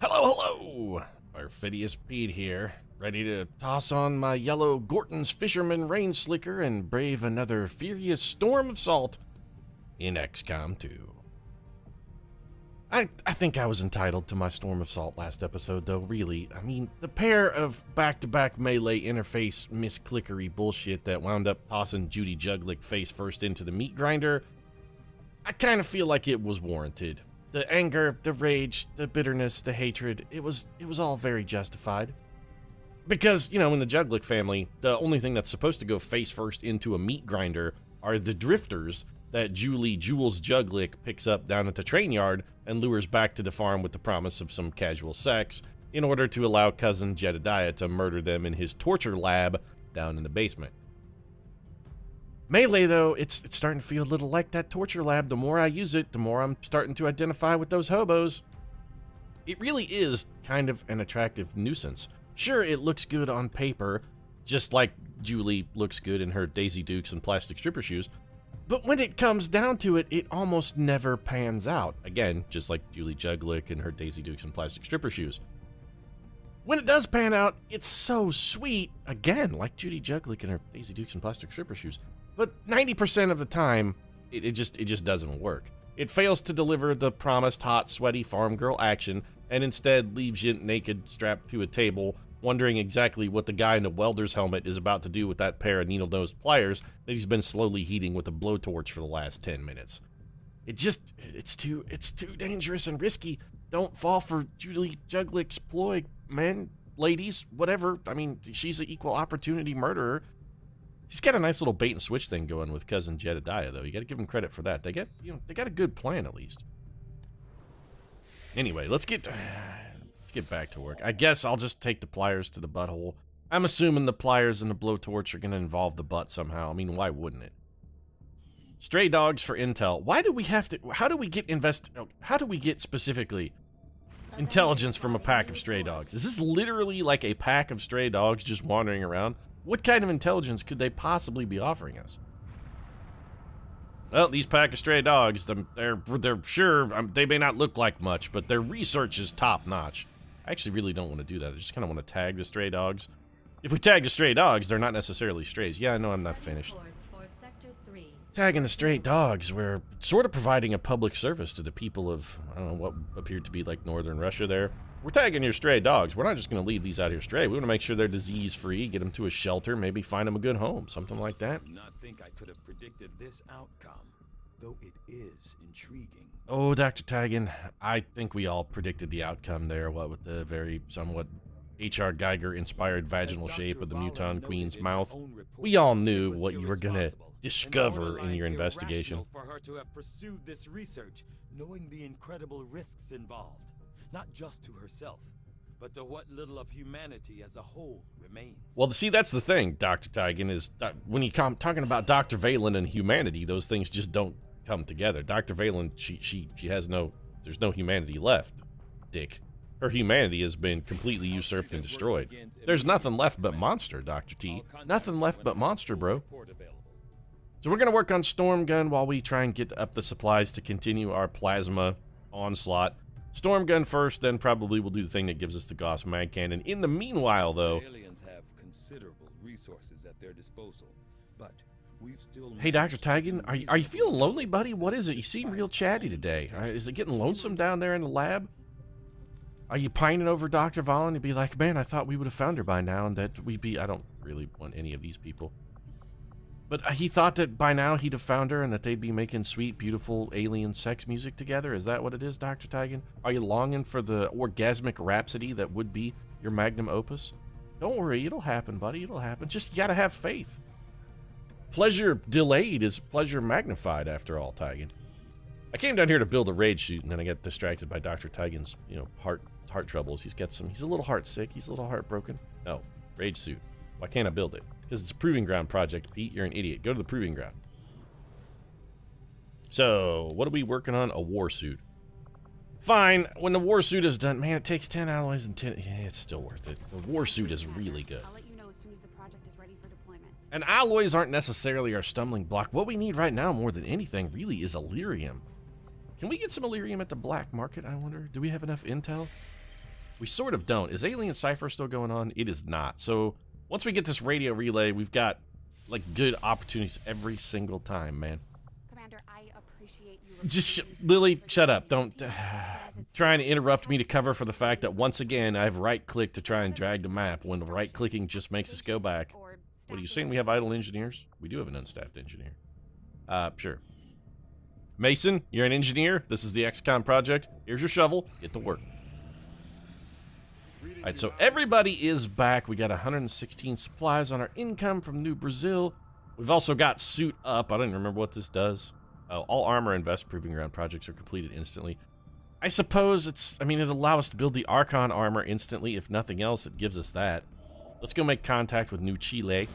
Hello, hello! Perfidious Pete here, ready to toss on my yellow Gorton's Fisherman Rain Slicker and brave another furious storm of salt in XCOM 2. I think I was entitled to my storm of salt last episode, though, really. I mean, the pair of back-to-back melee interface misclickery bullshit that wound up tossing Judy Juglick face first into the meat grinder, I kind of feel like it was warranted. The anger, the rage, the bitterness, the hatred, it was all very justified. Because, you know, in the Juglick family, the only thing that's supposed to go face first into a meat grinder are the drifters that Jules Juglick picks up down at the train yard and lures back to the farm with the promise of some casual sex in order to allow cousin Jedediah to murder them in his torture lab down in the basement. Melee, though, it's starting to feel a little like that torture lab. The more I use it, the more I'm starting to identify with those hobos. It really is kind of an attractive nuisance. Sure, it looks good on paper, just like Julie looks good in her Daisy Dukes and plastic stripper shoes, but when it comes down to it, it almost never pans out. Again, just like Julie Juglick and her Daisy Dukes and plastic stripper shoes. When it does pan out, it's so sweet, again, like Judy Juglick and her Daisy Dukes and plastic stripper shoes. But 90% of the time, it just doesn't work. It fails to deliver the promised hot, sweaty farm girl action, and instead leaves you naked, strapped to a table, wondering exactly what the guy in the welder's helmet is about to do with that pair of needle-nosed pliers that he's been slowly heating with a blowtorch for the last 10 minutes. It's too dangerous and risky. Don't fall for Julie Juglick's ploy, men, ladies, whatever. I mean, she's an equal opportunity murderer. He's got a nice little bait and switch thing going with cousin Jedediah, though. You got to give him credit for that. They got a good plan at least. Anyway, let's get back to work. I guess I'll just take the pliers to the butthole. I'm assuming the pliers and the blowtorch are going to involve the butt somehow. I mean, why wouldn't it? Stray dogs for intel. Why do we have to? How do we get specifically intelligence from a pack of stray dogs? Is this literally like a pack of stray dogs just wandering around? What kind of intelligence could they possibly be offering us? Well, these pack of stray dogs, they're sure, they may not look like much, but their research is top-notch. I actually really don't want to do that. I just kind of want to tag the stray dogs. If we tag the stray dogs, they're not necessarily strays. Yeah, I know I'm not finished. Tagging the stray dogs, we're sort of providing a public service to the people of, I don't know, what appeared to be like northern Russia there. We're tagging your stray dogs. We're not just going to leave these out here stray. We want to make sure they're disease-free, get them to a shelter, maybe find them a good home, something like that. I do not think I could have predicted this outcome, though it is intriguing. Oh, Dr. Taggin, I think we all predicted the outcome there, what with the very somewhat H.R. Geiger-inspired vaginal shape of the Muton Queen's mouth. We all knew what you were going to discover in your investigation. For her to have pursued this research, knowing the incredible risks involved. Not just to herself, but to what little of humanity as a whole remains. Well, see, that's the thing, Dr. Tigan, is when you come talking about Dr. Valen and humanity, those things just don't come together. Dr. Valen, she has there's no humanity left, Dick. Her humanity has been completely usurped and destroyed. There's nothing left but monster, Dr. T. Nothing left but monster, bro. So we're going to work on Storm Gun while we try and get up the supplies to continue our plasma onslaught. Storm Gun first, then probably we'll do the thing that gives us the Gauss mag cannon. In the meanwhile, though... Aliens have considerable resources at their disposal, but we've still... Hey, Dr. Tigan, are you feeling lonely, buddy? What is it? You seem real chatty today. Is it getting lonesome down there in the lab? Are you pining over Dr. Valen? You'd be like, man, I thought we would have found her by now, and that we'd be... I don't really want any of these people. But he thought that by now he'd have found her and that they'd be making sweet, beautiful alien sex music together. Is that what it is, Dr. Tigan? Are you longing for the orgasmic rhapsody that would be your magnum opus? Don't worry, it'll happen, buddy. It'll happen. Just you gotta have faith. Pleasure delayed is pleasure magnified, after all, Tigan. I came down here to build a rage suit, and then I got distracted by Dr. Tigan's, heart troubles. He's a little heart sick. He's a little heartbroken. No, rage suit. Why can't I build it? Because it's a proving ground project, Pete. You're an idiot. Go to the proving ground. So, what are we working on? A war suit. Fine. When the war suit is done, man, it takes 10 alloys and 10... Yeah, it's still worth it. The war suit is really good. I'll let you know as soon as the project is ready for deployment. And alloys aren't necessarily our stumbling block. What we need right now, more than anything, really is Illyrium. Can we get some Illyrium at the black market, I wonder? Do we have enough intel? We sort of don't. Is Alien Cipher still going on? It is not. So once we get this radio relay, we've got like good opportunities every single time, man. Commander, I appreciate you. Just Lily, shut up. Don't trying to interrupt me to cover for the fact that once again I've right-clicked to try and drag the map when the right-clicking just makes us go back. What are you saying? We have idle engineers? We do have an unstaffed engineer. Sure. Mason, you're an engineer. This is the XCOM project. Here's your shovel. Get to work. All right, so everybody is back. We got 116 supplies on our income from New Brazil. We've also got Suit Up. I don't even remember what this does. All armor and vest proving ground projects are completed instantly. I suppose it'll allow us to build the Archon armor instantly. If nothing else, it gives us that. Let's go make contact with New Chile.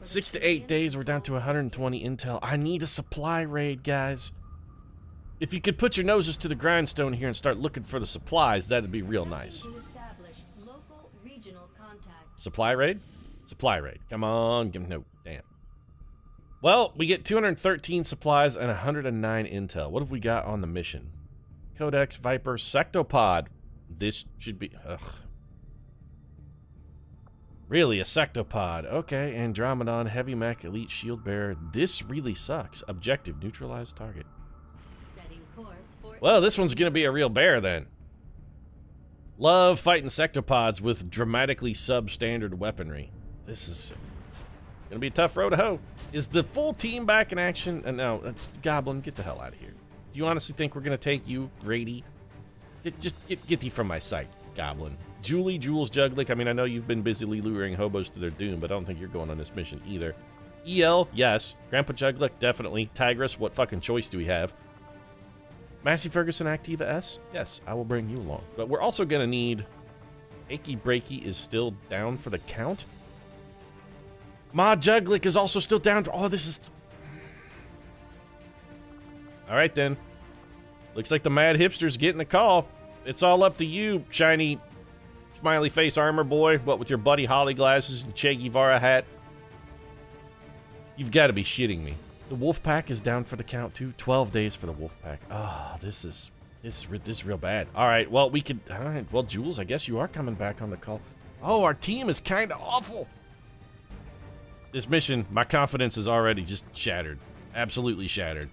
6 to 8 days, we're down to 120 intel. I need a supply raid, guys. If you could put your noses to the grindstone here and start looking for the supplies, that'd be real nice. Supply raid? Supply raid. Come on. No, damn. Well, we get 213 supplies and 109 intel. What have we got on the mission? Codex, Viper, Sectopod. This should be... Ugh. Really, a Sectopod. Okay, Andromedon, Heavy Mech, Elite Shield Bearer. This really sucks. Objective, neutralize target. Well, this one's gonna be a real bear then. Love fighting Sectopods with dramatically substandard weaponry. This is gonna be a tough road to hoe. Is the full team back in action? No, Goblin, get the hell out of here. Do you honestly think we're gonna take you, Grady? Get thee from my sight, Goblin. Julie, Jules, Juglick. I mean, I know you've been busily luring hobos to their doom, but I don't think you're going on this mission either. EL, yes. Grandpa Juglick, definitely. Tigress, what fucking choice do we have? Massey Ferguson, Activa S? Yes, I will bring you along. But we're also going to need... Achy Breaky is still down for the count. Ma Juglick is also still down. Oh, this is... Alright then. Looks like the Mad Hipster's getting a call. It's all up to you, shiny smiley face armor boy. What with your Buddy Holly glasses and Che Guevara hat? You've got to be shitting me. The wolf pack is down for the count too. 12 days for the wolf pack. Oh, this is real bad. All right, well we could. All right, well Jules, I guess you are coming back on the call. Oh, our team is kind of awful. This mission, my confidence is already just shattered. Absolutely shattered.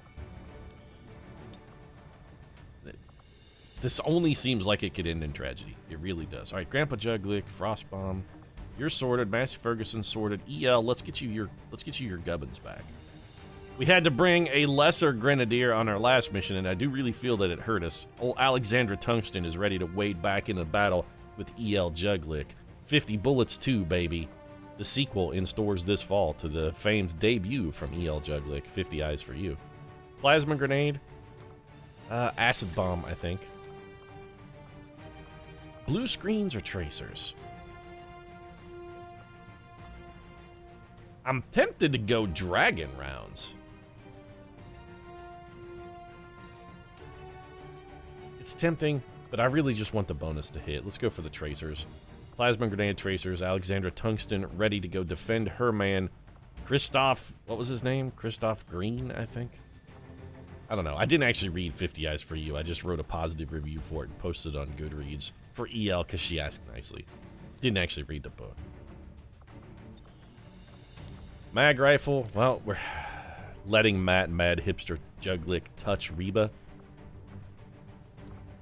This only seems like it could end in tragedy. It really does. All right, Grandpa Juglick, Frostbomb, you're sorted. Massey Ferguson sorted. EL, let's get you your gubbins back. We had to bring a lesser grenadier on our last mission, and I do really feel that it hurt us. Old Alexandra Tungsten is ready to wade back into battle with EL Juglick. 50 bullets too, baby. The sequel in stores this fall to the famed debut from EL Juglick. 50 eyes for you. Plasma grenade. Acid bomb, I think. Blue screens or tracers? I'm tempted to go dragon rounds. It's tempting, but I really just want the bonus to hit. Let's go for the tracers. Plasma grenade tracers. Alexandra Tungsten ready to go defend her man. Christoph, what was his name? Christoph Green, I think. I don't know. I didn't actually read 50 Eyes for You. I just wrote a positive review for it and posted it on Goodreads for EL because she asked nicely. Didn't actually read the book. Mag rifle. Well, we're letting Mad Hipster Juglick touch Reba.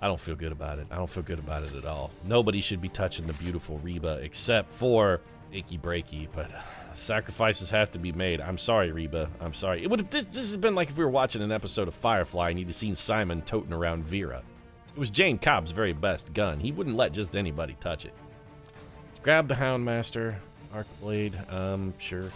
I don't feel good about it. I don't feel good about it at all. Nobody should be touching the beautiful Reba except for Achy Breaky, but sacrifices have to be made. I'm sorry, Reba. I'm sorry. It would have, this has been like if we were watching an episode of Firefly and you'd have seen Simon toting around Vera. It was Jane Cobb's very best gun. He wouldn't let just anybody touch it. Let's grab the Houndmaster. Arc Blade. Sure.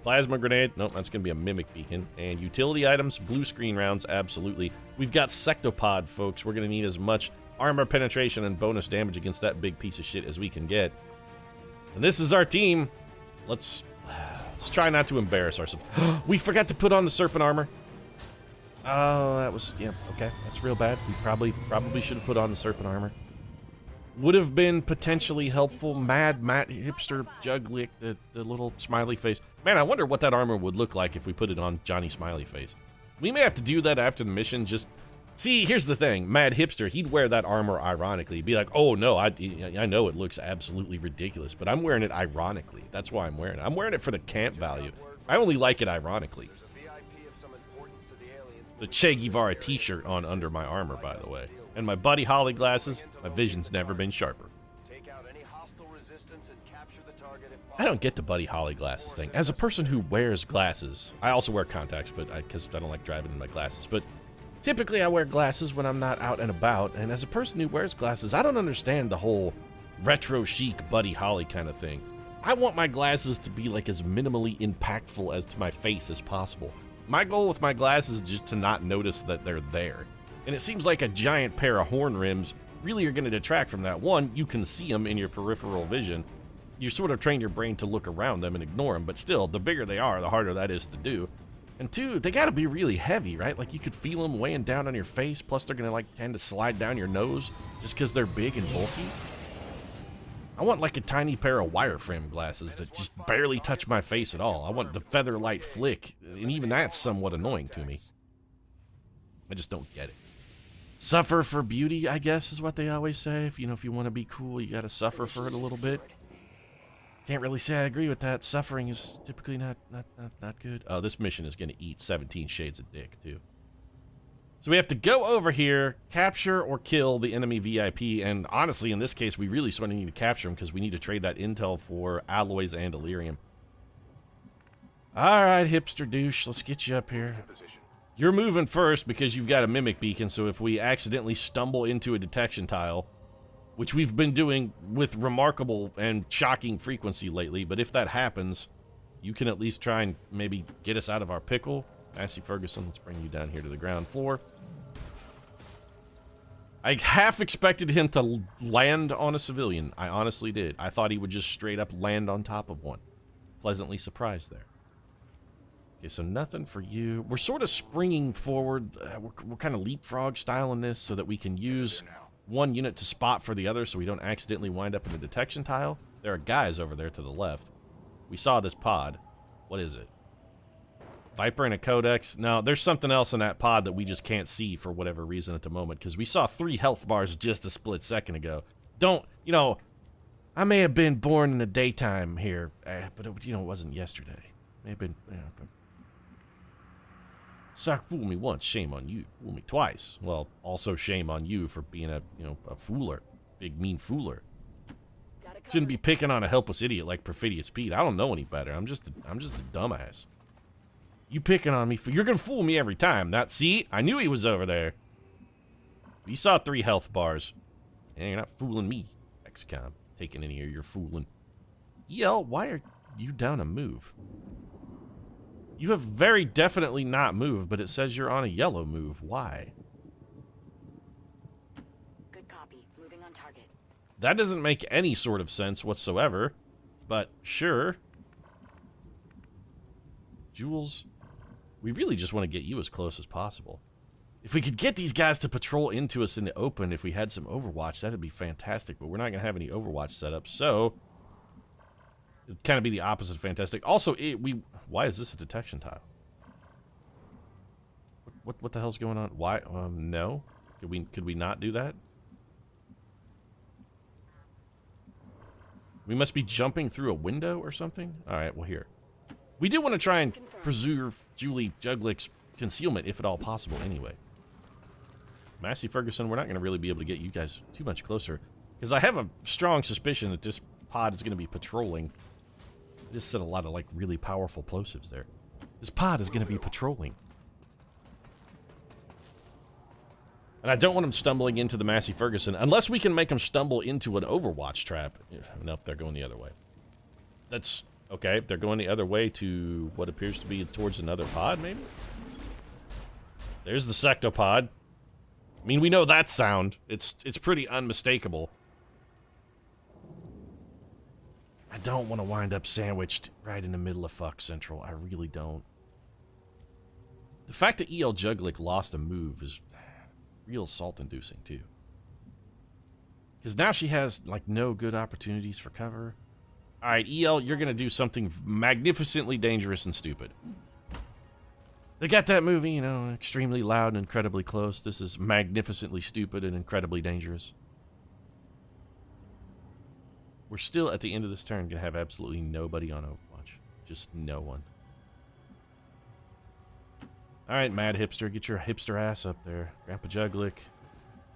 Plasma grenade. Nope, that's going to be a mimic beacon. And utility items, blue screen rounds, absolutely. We've got Sectopod, folks. We're going to need as much armor penetration and bonus damage against that big piece of shit as we can get. And this is our team. Let's try not to embarrass ourselves. We forgot to put on the serpent armor. Oh, that was, yeah, okay. That's real bad. We probably should have put on the serpent armor. Would have been potentially helpful. Matt Hipster Juglick, the little smiley face. Man, I wonder what that armor would look like if we put it on Johnny Smiley Face. We may have to do that after the mission. Just See, here's the thing. Mad Hipster, he'd wear that armor ironically. He'd be like, oh, no, I know it looks absolutely ridiculous, but I'm wearing it ironically. That's why I'm wearing it. I'm wearing it for the camp value. I only like it ironically. The Che Guevara t-shirt on under my armor, by the way. And my Buddy Holly glasses. My vision's never been sharper. I don't get the Buddy Holly glasses thing. As a person who wears glasses, I also wear contacts, but because I don't like driving in my glasses. But typically I wear glasses when I'm not out and about. And as a person who wears glasses, I don't understand the whole retro chic Buddy Holly kind of thing. I want my glasses to be like as minimally impactful as to my face as possible. My goal with my glasses is just to not notice that they're there. And it seems like a giant pair of horn rims really are going to detract from that. One, you can see them in your peripheral vision. You sort of train your brain to look around them and ignore them, but still, the bigger they are, the harder that is to do. And two, they got to be really heavy, right? Like you could feel them weighing down on your face, plus they're going to like tend to slide down your nose just because they're big and bulky. I want like a tiny pair of wireframe glasses that just barely touch my face at all. I want the feather light flick, and even that's somewhat annoying to me. I just don't get it. Suffer for beauty, I guess, is what they always say. If you want to be cool, you got to suffer for it a little bit. Can't really say I agree with that. Suffering is typically not good. Oh, this mission is going to eat 17 shades of dick, too. So we have to go over here, capture or kill the enemy VIP, and honestly, in this case, we really sort of need to capture him because we need to trade that intel for alloys and Delirium. Alright, hipster douche, let's get you up here. You're moving first because you've got a mimic beacon, so if we accidentally stumble into a detection tile, which we've been doing with remarkable and shocking frequency lately, but if that happens, you can at least try and maybe get us out of our pickle. Massey Ferguson, let's bring you down here to the ground floor. I half expected him to land on a civilian. I honestly did. I thought he would just straight up land on top of one. Pleasantly surprised there. Okay, so nothing for you. We're sort of springing forward. We're kind of leapfrog styling this so that we can use one unit to spot for the other so we don't accidentally wind up in the detection tile. There are guys over there to the left. We saw this pod. What is it? Viper and a Codex? No, there's something else in that pod that we just can't see for whatever reason at the moment, because we saw 3 health bars just a split second ago. I may have been born in the daytime here, but it wasn't yesterday. May have been, Sock fooled me once, shame on you. Fool me twice. Well, also shame on you for being a fooler. Big, mean fooler. Shouldn't be picking on a helpless idiot like Perfidious Pete. I don't know any better. I'm just a dumbass. You picking on me you're gonna fool me every time. See? I knew he was over there. You saw 3 health bars. And you're not fooling me, XCOM. Taking any of your fooling. EL, why are you down a move? You have very definitely not moved, but it says you're on a yellow move. Why? Good copy. Moving on target. That doesn't make any sort of sense whatsoever, but sure. Jules, we really just want to get you as close as possible. If we could get these guys to patrol into us in the open, if we had some Overwatch, that'd be fantastic, but we're not going to have any Overwatch set up, so it'd kind of be the opposite of fantastic. Also, why is this a detection tile? What the hell's going on? Why? No. Could we not do that? We must be jumping through a window or something? Alright, well here. We do want to try and preserve Julie Juglick's concealment, if at all possible, anyway. Massey Ferguson, we're not going to really be able to get you guys too much closer, because I have a strong suspicion that this pod is going to be patrolling. I just said a lot of, like, really powerful plosives there. This pod is going to be patrolling. And I don't want him stumbling into the Massey Ferguson, unless we can make him stumble into an Overwatch trap. Nope, they're going the other way. That's... okay, they're going the other way to what appears to be towards another pod, maybe? There's the sectopod. I mean, we know that sound. It's pretty unmistakable. I don't want to wind up sandwiched right in the middle of fuck central. I really don't. The fact that EL Juglick lost a move is real salt-inducing, too. Because now she has, like, no good opportunities for cover. Alright, EL, you're going to do something magnificently dangerous and stupid. They got that movie, you know, extremely loud and incredibly close. This is magnificently stupid and incredibly dangerous. We're still, at the end of this turn, going to have absolutely nobody on Overwatch. Just no one. Alright, Mad Hipster, get your hipster ass up there. Grandpa Juglick,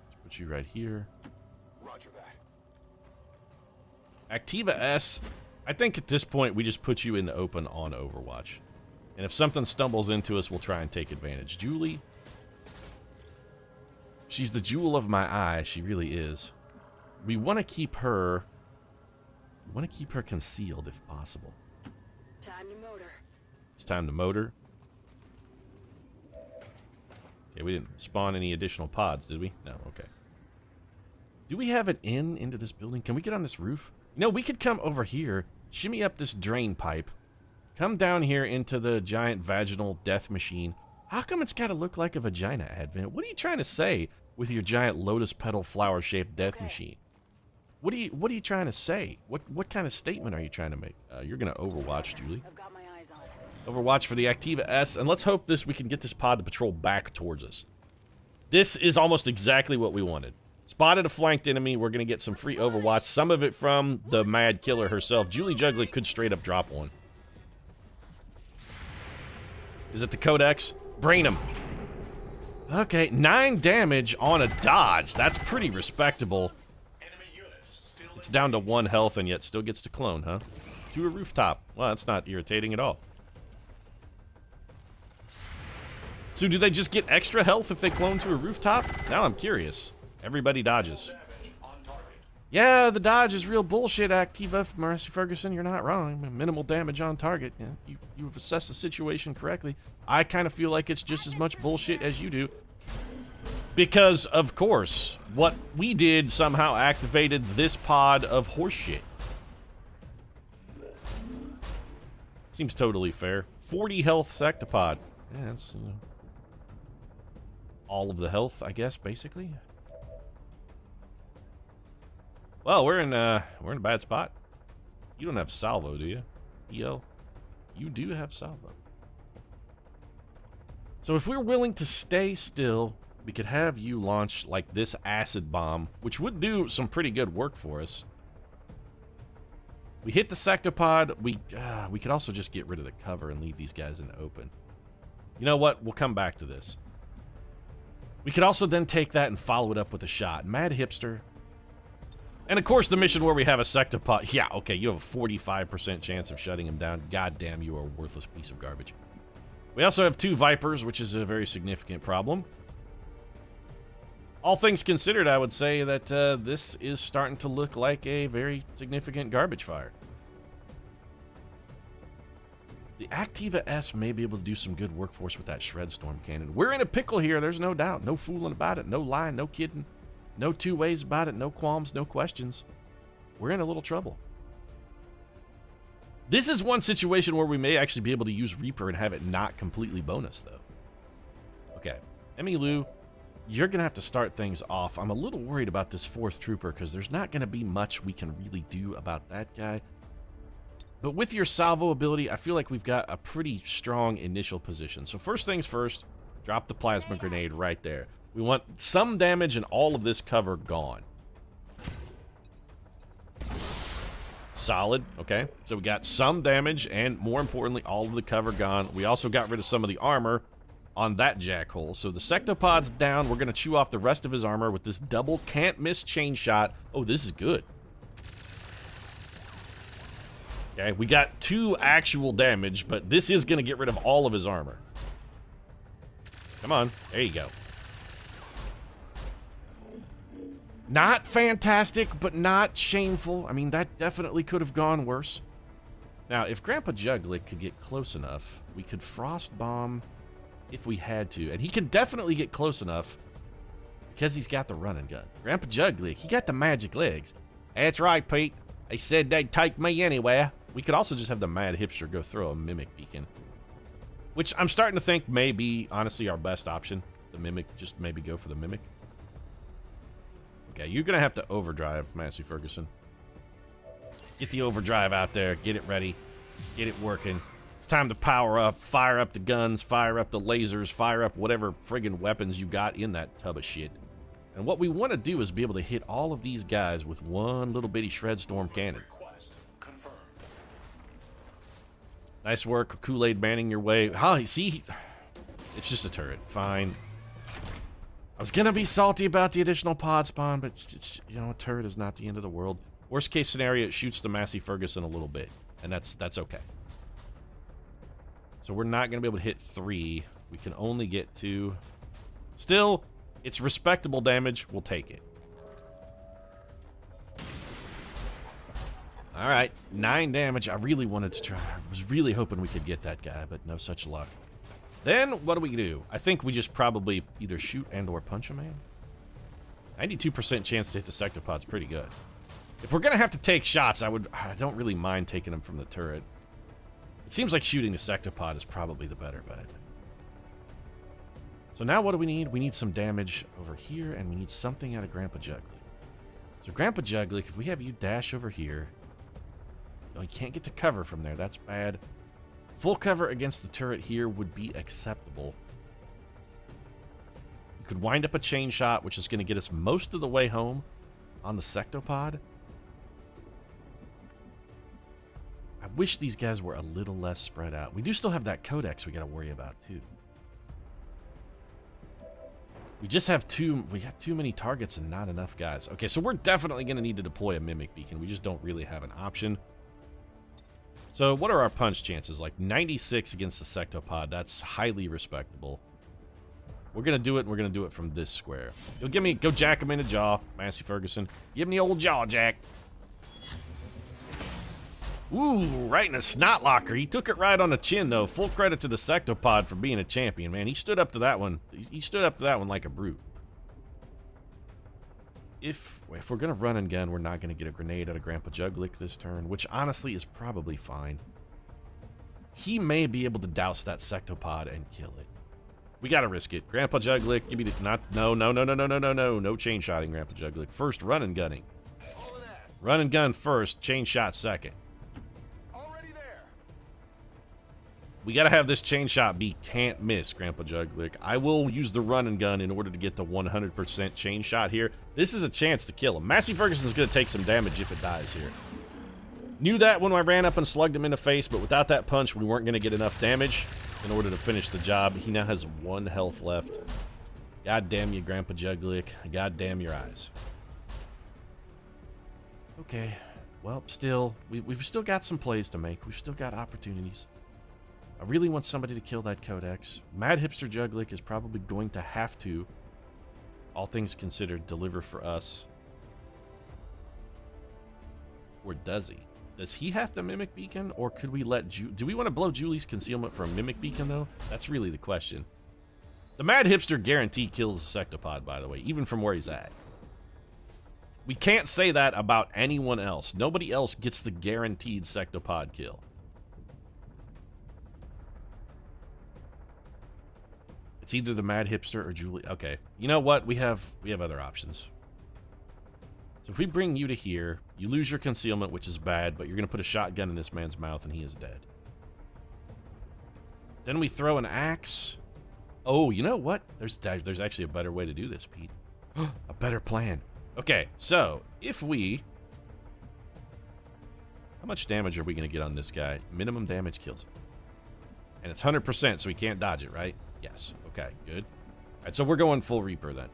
let's put you right here. Roger that. Activa S, I think at this point we just put you in the open on Overwatch. And if something stumbles into us, we'll try and take advantage. Julie, she's the jewel of my eye. She really is. We want to keep her concealed if possible. Time to motor. It's time to motor. Okay, we didn't spawn any additional pods, did we? No, okay. Do we have an in into this building? Can we get on this roof? No, we could come over here, shimmy up this drain pipe, come down here into the giant vaginal death machine. How come it's got to look like a vagina, Advent? What are you trying to say with your giant lotus petal flower-shaped death machine? What are you trying to say? What kind of statement are you trying to make? You're gonna Overwatch, Julie. I've got my eyes on it. Overwatch for the Activa S, and let's hope we can get this pod to patrol back towards us. This is almost exactly what we wanted. Spotted a flanked enemy. We're gonna get some free Overwatch. Some of it from the Mad Killer herself. Julie Juglick could straight up drop one. Is it the Codex? Brain him. Okay, 9 damage on a dodge. That's pretty respectable. It's down to 1 health and yet still gets to clone, huh? To a rooftop. Well, that's not irritating at all. So do they just get extra health if they clone to a rooftop? Now I'm curious. Everybody dodges. Yeah, the dodge is real bullshit, Activa. Marcy Ferguson, you're not wrong. Minimal damage on target. Yeah, you've assessed the situation correctly. I kind of feel like it's just as much bullshit as you do. Because, of course, what we did somehow activated this pod of horseshit. Seems totally fair. 40 health sectopod. Yeah, that's all of the health, I guess, basically. Well, we're in a bad spot. You don't have salvo, do you? EL? You do have salvo. So if we're willing to stay still, we could have you launch like this acid bomb, which would do some pretty good work for us. We hit the sectopod. We could also just get rid of the cover and leave these guys in the open. You know what? We'll come back to this. We could also then take that and follow it up with a shot. Mad Hipster. And of course the mission where we have a sectopod. Yeah, okay, you have a 45% chance of shutting him down. God damn, you are a worthless piece of garbage. We also have 2 Vipers, which is a very significant problem. All things considered, I would say that this is starting to look like a very significant garbage fire. The Activa S may be able to do some good work for us with that Shred Storm Cannon. We're in a pickle here, there's no doubt. No fooling about it, no lying, no kidding. No 2 ways about it, no qualms, no questions. We're in a little trouble. This is one situation where we may actually be able to use Reaper and have it not completely bonus, though. Okay, Emmylou, you're going to have to start things off. I'm a little worried about this 4th Trooper because there's not going to be much we can really do about that guy. But with your salvo ability, I feel like we've got a pretty strong initial position. So first things first, drop the plasma grenade right there. We want some damage and all of this cover gone. Solid, okay. So we got some damage and, more importantly, all of the cover gone. We also got rid of some of the armor on that jackhole. So the sectopod's down. We're going to chew off the rest of his armor with this double can't-miss chain shot. Oh, this is good. Okay, we got 2 actual damage, but this is going to get rid of all of his armor. Come on. There you go. Not fantastic, but not shameful. I mean, that definitely could have gone worse. Now, if Grandpa Juglick could get close enough, we could Frost Bomb if we had to. And he can definitely get close enough because he's got the running gun. Grandpa Juglick, he got the magic legs. That's right, Pete. They said they'd take me anywhere. We could also just have the Mad Hipster go throw a Mimic Beacon, which I'm starting to think may be, honestly, our best option. The Mimic, just maybe go for the Mimic. Okay, you're going to have to overdrive, Massey Ferguson. Get the overdrive out there. Get it ready. Get it working. It's time to power up, fire up the guns, fire up the lasers, fire up whatever friggin' weapons you got in that tub of shit. And what we want to do is be able to hit all of these guys with one little bitty shred storm cannon. Nice work, Kool-Aid manning your way. Oh, see? It's just a turret. Fine. I was gonna be salty about the additional pod spawn, but it's you know, a turret is not the end of the world. Worst case scenario, it shoots the Massey Ferguson a little bit, and that's okay. So we're not gonna be able to hit 3. We can only get 2. Still, it's respectable damage. We'll take it. All right, 9 damage. I really wanted to try. I was really hoping we could get that guy, but no such luck. Then, what do we do? I think we just probably either shoot and or punch a man. 92% chance to hit the sectopod's pretty good. If we're going to have to take shots, I don't really mind taking them from the turret. It seems like shooting the sectopod is probably the better bet. So now what do we need? We need some damage over here, and we need something out of Grandpa Juggly. So Grandpa Juggly, if we have you dash over here... Oh, you can't get to cover from there. That's bad. Full cover against the turret here would be acceptable. You could wind up a chain shot, which is going to get us most of the way home on the sectopod. I wish these guys were a little less spread out. We do still have that codex we got to worry about, too. We just have we got too many targets and not enough guys. Okay, so we're definitely going to need to deploy a mimic beacon. We just don't really have an option. So what are our punch chances? Like 96 against the sectopod. That's highly respectable. We're going to do it, and we're going to do it from this square. You'll go jack him in the jaw, Massey Ferguson. Give him the old jaw jack. Ooh, right in a snot locker. He took it right on the chin, though. Full credit to the sectopod for being a champion, man. He stood up to that one. He stood up to that one like a brute. If we're going to run and gun, we're not going to get a grenade out of Grandpa Juglick this turn, which honestly is probably fine. He may be able to douse that sectopod and kill it. We got to risk it. Grandpa Juglick, give me the... No chain shotting, Grandpa Juglick. First, run and gunning. Run and gun first, chain shot second. We gotta have this chain shot be can't miss, Grandpa Juglick. I will use the run and gun in order to get the 100% chain shot here. This is a chance to kill him. Massey Ferguson's gonna take some damage if it dies here. Knew that when I ran up and slugged him in the face, but without that punch, we weren't gonna get enough damage in order to finish the job. He now has 1 health left. God damn you, Grandpa Juglick. God damn your eyes. Okay, well, still, we've still got some plays to make. We've still got opportunities. I really want somebody to kill that codex. Mad Hipster Juglick is probably going to have to, all things considered, deliver for us. Or does he? Does he have to Mimic Beacon? Or could we let do we want to blow Julie's concealment for a Mimic Beacon, though? That's really the question. The Mad Hipster guarantee kills the sectopod, by the way, even from where he's at. We can't say that about anyone else. Nobody else gets the guaranteed sectopod kill. It's either the Mad Hipster or Julie. Okay, you know what? We have other options. So if we bring you to here, you lose your concealment, which is bad, but you're going to put a shotgun in this man's mouth and he is dead. Then we throw an axe. Oh, you know what? There's actually a better way to do this, Pete. A better plan. Okay, so if we... How much damage are we going to get on this guy? Minimum damage kills him. And it's 100%, so he can't dodge it, right? Yes. Okay, good. All right, so we're going full Reaper then.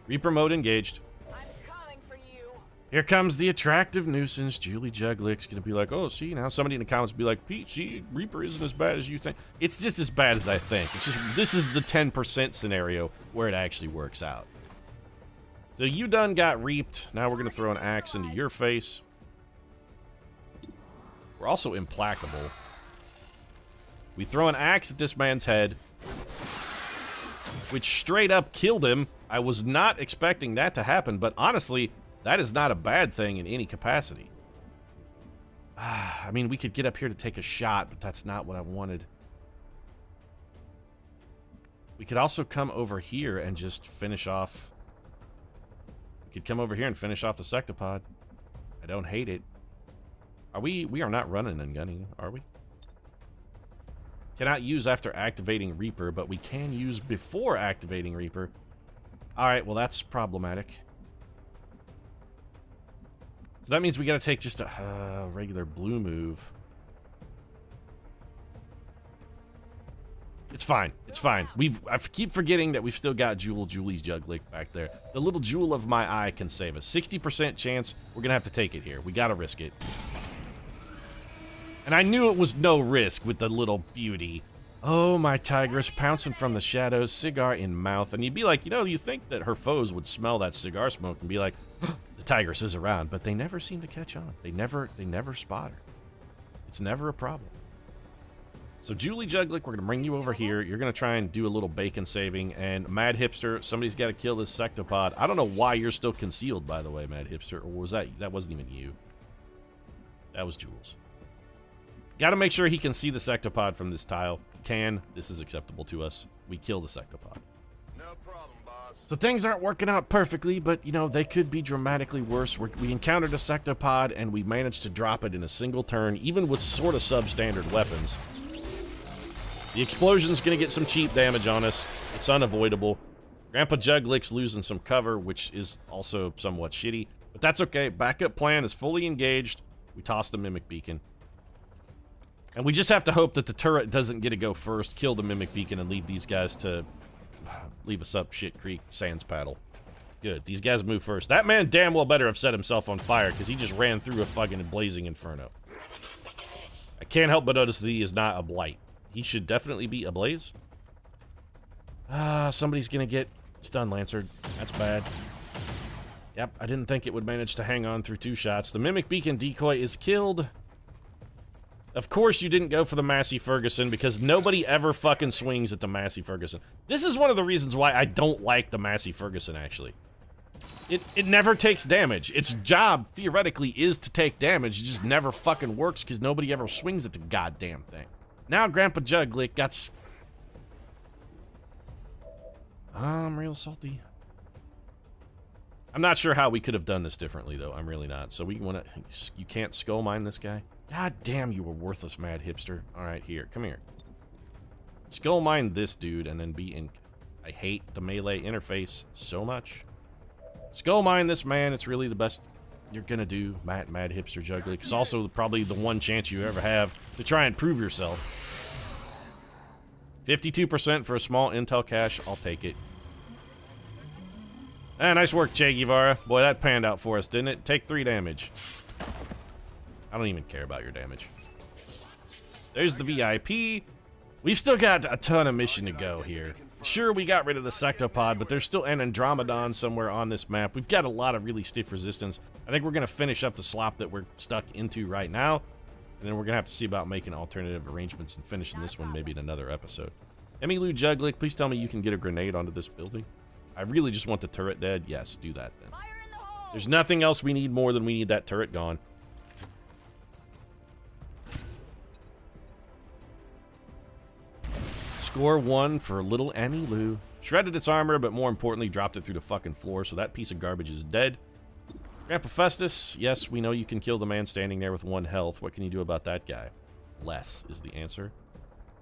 Reaper mode engaged. I'm coming for you. Here comes the attractive nuisance. Julie Juglick's going to be like, oh, see, now somebody in the comments will be like, Pete, see, Reaper isn't as bad as you think. It's just as bad as I think. It's just, this is the 10% scenario where it actually works out. So you done got reaped. Now we're going to throw an axe into your face. We're also implacable. We throw an axe at this man's head, which straight up killed him. I was not expecting that to happen, but honestly, that is not a bad thing in any capacity. I mean, we could get up here to take a shot, but that's not what I wanted. We could also come over here and just finish off... We could come over here and finish off the sectopod. I don't hate it. We are not running and gunning, are we? Cannot use after activating Reaper, but we can use before activating Reaper. Alright, well that's problematic. So that means we gotta take just a regular blue move. It's fine. It's fine. I keep forgetting that we've still got Julie's Juglick back there. The little jewel of my eye can save us. 60% chance. We're gonna have to take it here. We gotta risk it. And I knew it was no risk with the little beauty. Oh, my tigress, pouncing from the shadows, cigar in mouth. And you'd be like, you know, you think that her foes would smell that cigar smoke and be like, the tigress is around. But they never seem to catch on. They never spot her. It's never a problem. So Julie Juglick, we're going to bring you over here. You're going to try and do a little bacon saving. And Mad Hipster, somebody's got to kill this sectopod. I don't know why you're still concealed, by the way, Mad Hipster. Or was that wasn't even you. That was Jules. Got to make sure he can see the sectopod from this tile. Can. This is acceptable to us. We kill the sectopod. No problem, boss. So things aren't working out perfectly, but, you know, they could be dramatically worse. We encountered a sectopod, and we managed to drop it in a single turn, even with sort of substandard weapons. The explosion's going to get some cheap damage on us. It's unavoidable. Grandpa Juglick's losing some cover, which is also somewhat shitty. But that's okay. Backup plan is fully engaged. We toss the Mimic Beacon. And we just have to hope that the turret doesn't get to go first, kill the Mimic Beacon, and leave these guys to leave us up Shit Creek Sands Paddle. Good. These guys move first. That man damn well better have set himself on fire, because he just ran through a fucking blazing inferno. I can't help but notice that he is not a blight. He should definitely be ablaze. Somebody's gonna get stun lancered. That's bad. Yep, I didn't think it would manage to hang on through 2 shots. The Mimic Beacon decoy is killed. Of course you didn't go for the Massey Ferguson, because nobody ever fucking swings at the Massey Ferguson. This is one of the reasons why I don't like the Massey Ferguson, actually. It never takes damage. Its job, theoretically, is to take damage. It just never fucking works, because nobody ever swings at the goddamn thing. Now Grandpa Juglick got I'm real salty. I'm not sure how we could have done this differently, though. I'm really not. So we want to... You can't skull mine this guy? God damn, you were worthless, Mad Hipster. Alright, here. Come here. Skull mine this dude, and then be in... I hate the melee interface so much. Skull mine this man. It's really the best you're gonna do, Mad Hipster Juglick. It's also probably the one chance you ever have to try and prove yourself. 52% for a small intel cache. I'll take it. Ah, nice work, Che Guevara. Boy, that panned out for us, didn't it? Take 3 damage. I don't even care about your damage. There's the VIP. We've still got a ton of mission to go here. Sure, we got rid of the sectopod, but there's still an Andromedon somewhere on this map. We've got a lot of really stiff resistance. I think we're going to finish up the slop that we're stuck into right now. And then we're going to have to see about making alternative arrangements and finishing this one maybe in another episode. Emmylou Juglick, please tell me you can get a grenade onto this building. I really just want the turret dead. Yes, do that then. There's nothing else we need more than we need that turret gone. Score 1 for little Emmylou. Shredded its armor, but more importantly, dropped it through the fucking floor, so that piece of garbage is dead. Grandpa Festus, yes, we know you can kill the man standing there with 1 health. What can you do about that guy? Less is the answer.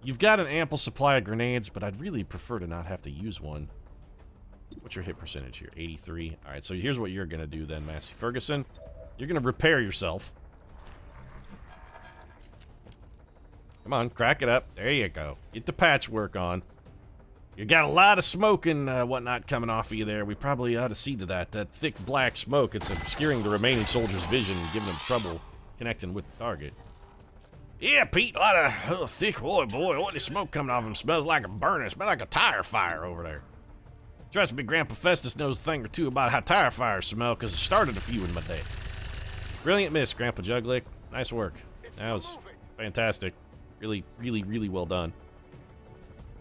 You've got an ample supply of grenades, but I'd really prefer to not have to use one. What's your hit percentage here? 83. Alright, so here's what you're going to do then, Massey Ferguson. You're going to repair yourself. Come on, crack it up. There you go. Get the patchwork on. You got a lot of smoke and whatnot coming off of you there. We probably ought to see to that. That thick black smoke, it's obscuring the remaining soldier's vision and giving them trouble connecting with the target. Yeah, Pete, a lot of thick boy, all this smoke coming off him smells like a burner. It smells like a tire fire over there. Trust me, Grandpa Festus knows a thing or two about how tire fires smell, because it started a few in my day. Brilliant miss, Grandpa Juglick. Nice work. That was fantastic. Really, really, really well done.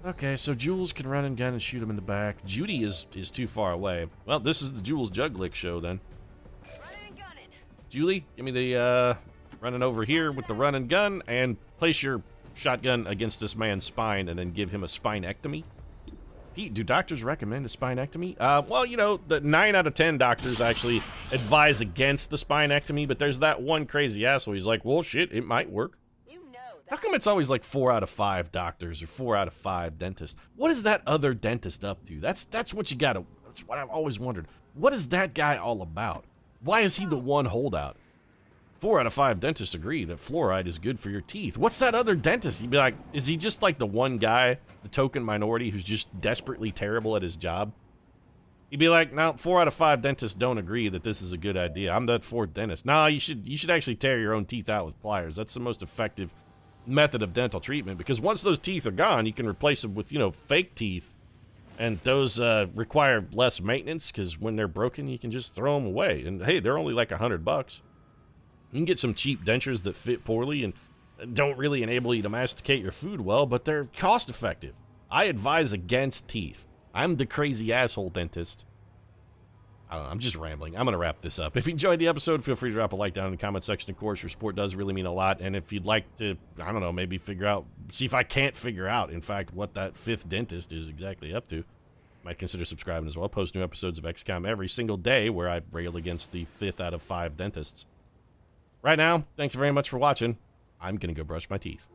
Okay, so Jules can run and gun and shoot him in the back. Judy is too far away. Well, this is the Jules Juglick show, then. Julie, give me the, running over here with the run and gun, and place your shotgun against this man's spine, and then give him a spinectomy. Pete, do doctors recommend a spinectomy? Well, you know, the 9 out of 10 doctors actually advise against the spinectomy, but there's that one crazy asshole. He's like, well, shit, it might work. How come it's always like 4 out of 5 doctors or 4 out of 5 dentists? What is that other dentist up to? That's what you gotta, that's what I've always wondered. What is that guy all about? Why is he the one holdout? 4 out of 5 dentists agree that fluoride is good for your teeth. What's that other dentist? You'd be like, is he just like the one guy, the token minority who's just desperately terrible at his job? You'd be like, no, 4 out of 5 dentists don't agree that this is a good idea. I'm that 4th dentist. No, you should actually tear your own teeth out with pliers. That's the most effective method of dental treatment, because once those teeth are gone, you can replace them with, you know, fake teeth, and those require less maintenance, because when they're broken, you can just throw them away. And hey, they're only like $100. You can get some cheap dentures that fit poorly and don't really enable you to masticate your food well, but they're cost effective. I advise against teeth. I'm the crazy asshole dentist. I don't know, I'm just rambling. I'm going to wrap this up. If you enjoyed the episode, feel free to drop a like down in the comment section. Of course, your support does really mean a lot. And if you'd like to, I don't know, maybe see if I can't figure out, in fact, what that 5th dentist is exactly up to, might consider subscribing as well. Post new episodes of XCOM every single day where I rail against the 5th out of 5 dentists. Right now, thanks very much for watching. I'm going to go brush my teeth.